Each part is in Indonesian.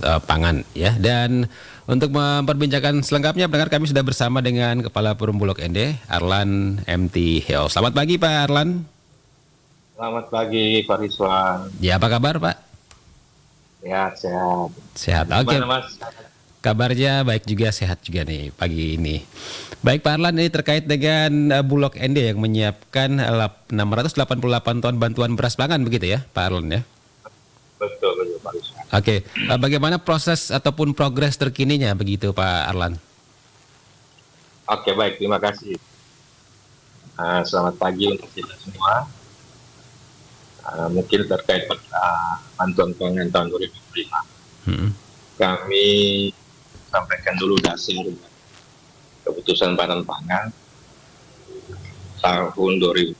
pangan ya. Dan untuk memperbincangkan selengkapnya, pendengar, kami sudah bersama dengan Kepala Perumbulok ND, Arlan MT Heo. Selamat pagi Pak Arlan. Selamat pagi Pak Rizwan. Ya, apa kabar Pak? Ya, sehat. Sehat. Oke. Gimana Mas? Kabarnya baik juga, sehat juga nih pagi ini. Baik Pak Arlan, ini terkait dengan Bulog ND yang menyiapkan 688 ton bantuan beras pangan begitu ya Pak Arlan ya? Betul Pak Rizwan. Oke, bagaimana proses ataupun progres terkininya begitu Pak Arlan? Oke, baik, terima kasih. Selamat pagi untuk kita semua. Mungkin terkait bantuan pangan tahun 2005. Kami sampaikan dulu dasar keputusan Badan Pangan tahun 2004,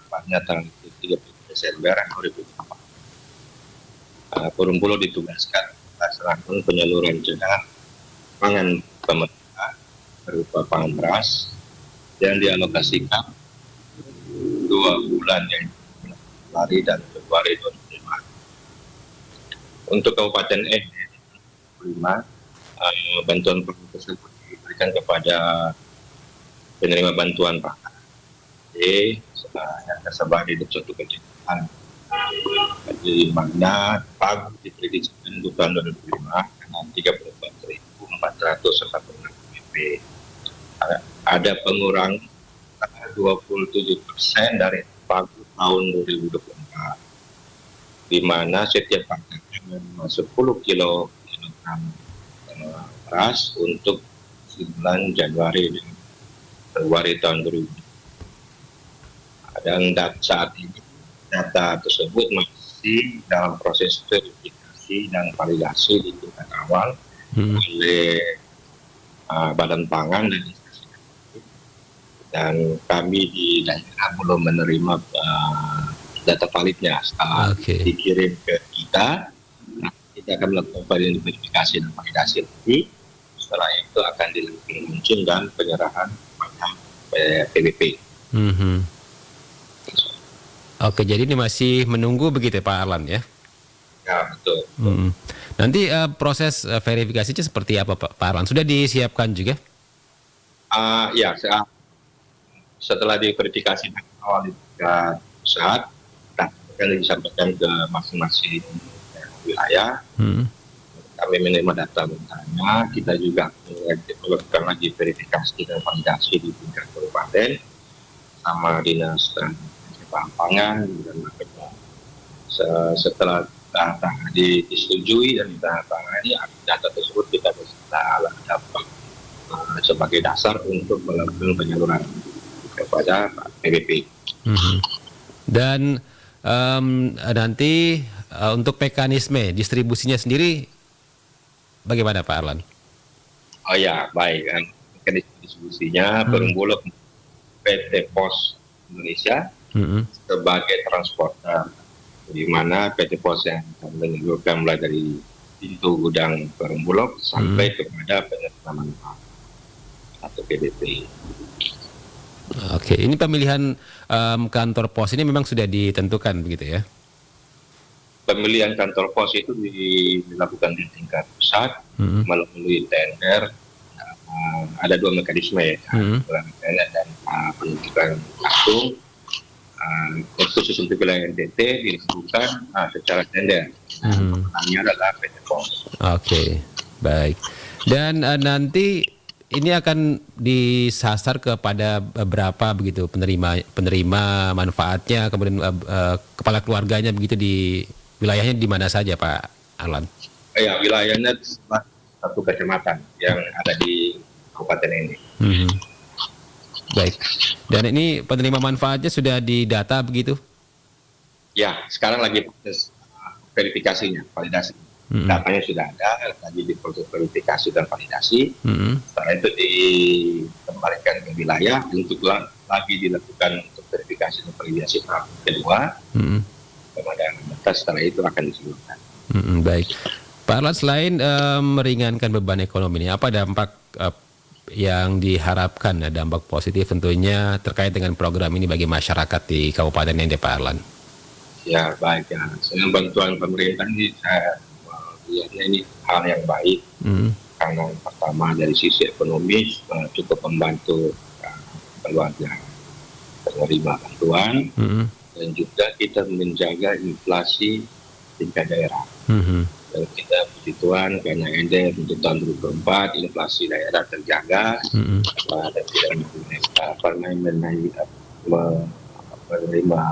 tepatnya tanggal 30 Desember 2004. Perumbulok ditugaskan melaksanakan penyaluran cadangan pangan pemerintah berupa pangan beras yang dialokasikan 2 bulan, yaitu Januari dan Februari 2005. Untuk Kabupaten ND 2005, bantuan pangan tersebut diberikan kepada penerima bantuan pangan yang tersebar di 21 kecamatan, di mana PAG diprediksikan untuk tahun 2005 dengan 34.446 BP. Ada pengurangan 27% dari PAG tahun 2024, di mana setiap paket menerima 10 kilogram beras untuk bulan Januari dan Februari tahun 2020. Dan saat ini data tersebut masih dalam proses verifikasi dan validasi di tingkat awal oleh Badan Pangan dan instansi terkait. Dan kami di daerah belum menerima data validnya. Setelah dikirim ke kita, kita akan melakukan verifikasi dan validasi lagi. Setelah itu akan dilakukan launching dan penyerahan pada PBP. Oke, jadi ini masih menunggu begitu Pak Arlan ya? Ya, betul. Nanti proses verifikasinya seperti apa Pak Arlan? Sudah disiapkan juga? Ya, setelah diverifikasi awal di tingkat pusat, akan disampaikan ke masing-masing wilayah. Kami menerima data mentahnya, kita juga melakukan lagi verifikasi dan validasi di tingkat kabupaten sama dinas pangan dan lainnya. Setelah data disetujui dan ditandatangani, data tersebut kita bisa dapat sebagai dasar untuk melakukan penyaluran kepada PBP. Dan nanti untuk mekanisme distribusinya sendiri bagaimana Pak Arlan? Oh ya, baik. Mekanisme distribusinya Perumbulok PT Pos Indonesia sebagai transporter, di mana PT Pos yang menyalurkan mulai dari pintu gudang Perumbulok sampai kepada penerima manfaat atau PBP. Oke, ini pemilihan kantor pos ini memang sudah ditentukan begitu ya? Pemilihan kantor pos itu dilakukan di tingkat pusat melalui tender. Ada 2 mekanisme ya, tender dan penentukan langsung. Khusus untuk wilayah NTT dilakukan secara tender. Pemenangnya adalah PT Pos. Oke, baik. Dan nanti ini akan disasar kepada berapa begitu penerima manfaatnya, kemudian kepala keluarganya begitu, di wilayahnya di mana saja Pak Arlan? Ya, wilayahnya 1 kecamatan yang ada di kabupaten ini. Baik. Dan ini penerima manfaatnya sudah didata begitu? Ya, sekarang lagi proses verifikasinya, validasi. Datanya sudah ada, lagi di proses verifikasi dan validasi. Setelah itu dikembalikan ke wilayah untuk lagi dilakukan untuk verifikasi dan validasi tahap kedua. Kemudian setelah itu akan diseluruhkan. Baik. Pak Arlan, selain meringankan beban ekonomi ini, apa dampak yang diharapkan, dampak positif tentunya terkait dengan program ini bagi masyarakat di Kabupaten ND, Pak Arlan? Ya, baik ya. Bantuan pemerintah ini saya Lihatnya ini hal yang baik karena pertama dari sisi ekonomis cukup membantu keluarga penerima bantuan dan juga kita menjaga inflasi tingkat daerah. Dan kita puji Tuhan karena Ende untuk tahun 2024 inflasi daerah terjaga dan tidak menerima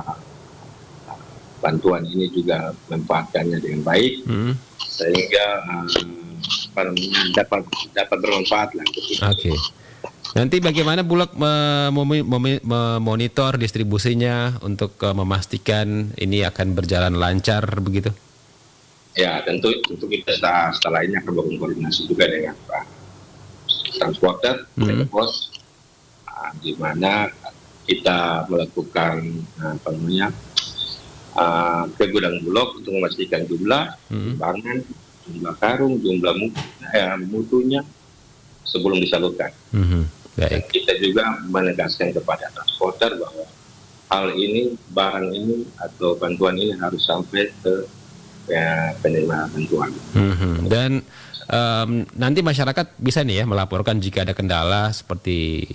bantuan ini juga memanfaatkannya dengan baik sehingga dapat bermanfaat lah. Oke. Nanti bagaimana Bulog memonitor distribusinya untuk memastikan ini akan berjalan lancar begitu? Ya, tentu kita setelah ini akan berkoordinasi juga dengan Pak transporter, pos, di mana kita melakukan ke gudang Bulog untuk memastikan jumlah timbangan, jumlah karung, jumlah mutunya sebelum disalurkan. Baik. Kita juga menegaskan kepada transporter bahwa hal ini, barang ini atau bantuan ini harus sampai ke penerima bantuan. Dan nanti masyarakat bisa nih ya melaporkan jika ada kendala seperti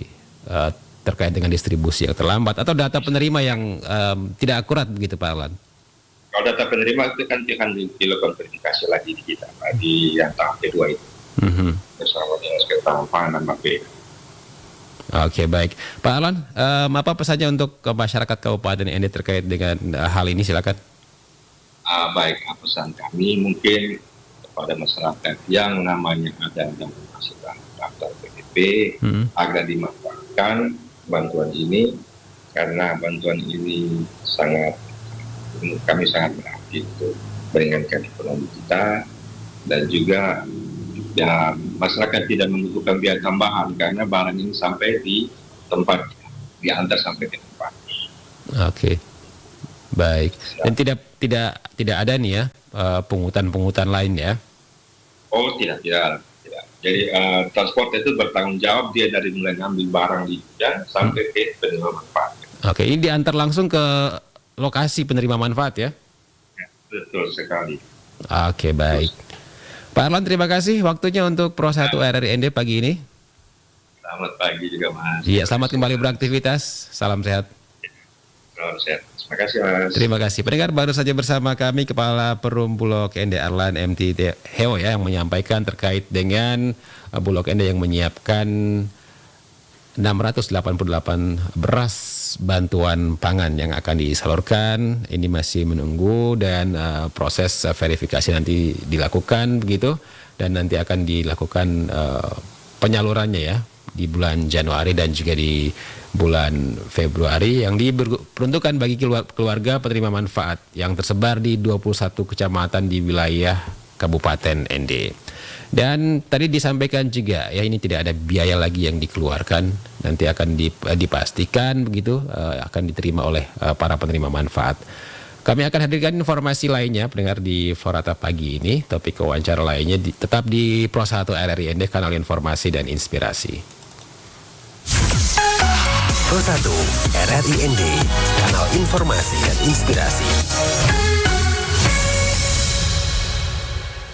terkait dengan distribusi yang terlambat atau data penerima yang tidak akurat begitu Pak Arlan. Kalau data penerima itu kan akan dilakukan verifikasi lagi di kita di yang tahap kedua itu. Bersama dengan Sekretaris Pangan dan Bapeda. Oke, baik. Pak Arlan, apa pesannya untuk masyarakat Kabupaten Ende terkait dengan hal ini, silakan. Baik, pesan kami mungkin kepada masyarakat yang namanya ada dalam daftar PDP agar dimanfaatkan bantuan ini karena bantuan ini kami sangat berarti untuk meringankan ekonomi kita dan juga ya, masyarakat tidak membutuhkan biaya tambahan karena barang ini sampai di tempat, diantar sampai ke tempat. Oke, baik. Dan tidak ada nih ya pungutan lain ya? Oh tidak. Jadi transport itu bertanggung jawab dia dari mulai ngambil barang di gudang sampai ke penerima manfaat. Oke, ini diantar langsung ke lokasi penerima manfaat ya? Ya, betul sekali. Oke, baik. Pak Arlan, terima kasih waktunya untuk Pro 1 RRI Ende pagi ini. Selamat pagi juga Mas. Iya, selamat kembali beraktivitas. Salam sehat. Salam sehat. Terima kasih Mas. Terima kasih. Pendengar, baru saja bersama kami Kepala Perum Bulog Ende Arlan MT Heo ya yang menyampaikan terkait dengan Bulog Ende yang menyiapkan 688 beras bantuan pangan yang akan disalurkan. Ini masih menunggu dan proses verifikasi nanti dilakukan begitu dan nanti akan dilakukan penyalurannya ya di bulan Januari dan juga di bulan Februari yang diperuntukkan bagi keluarga penerima manfaat yang tersebar di 21 kecamatan di wilayah Kabupaten Ende. Dan tadi disampaikan juga ya ini tidak ada biaya lagi yang dikeluarkan, nanti akan dipastikan begitu akan diterima oleh para penerima manfaat. Kami akan hadirkan informasi lainnya pendengar di Forata pagi ini, topik wawancara lainnya tetap di Pro 1 RRI Ende, kanal informasi dan inspirasi. Pro 1 RRI Ende, kanal informasi dan inspirasi.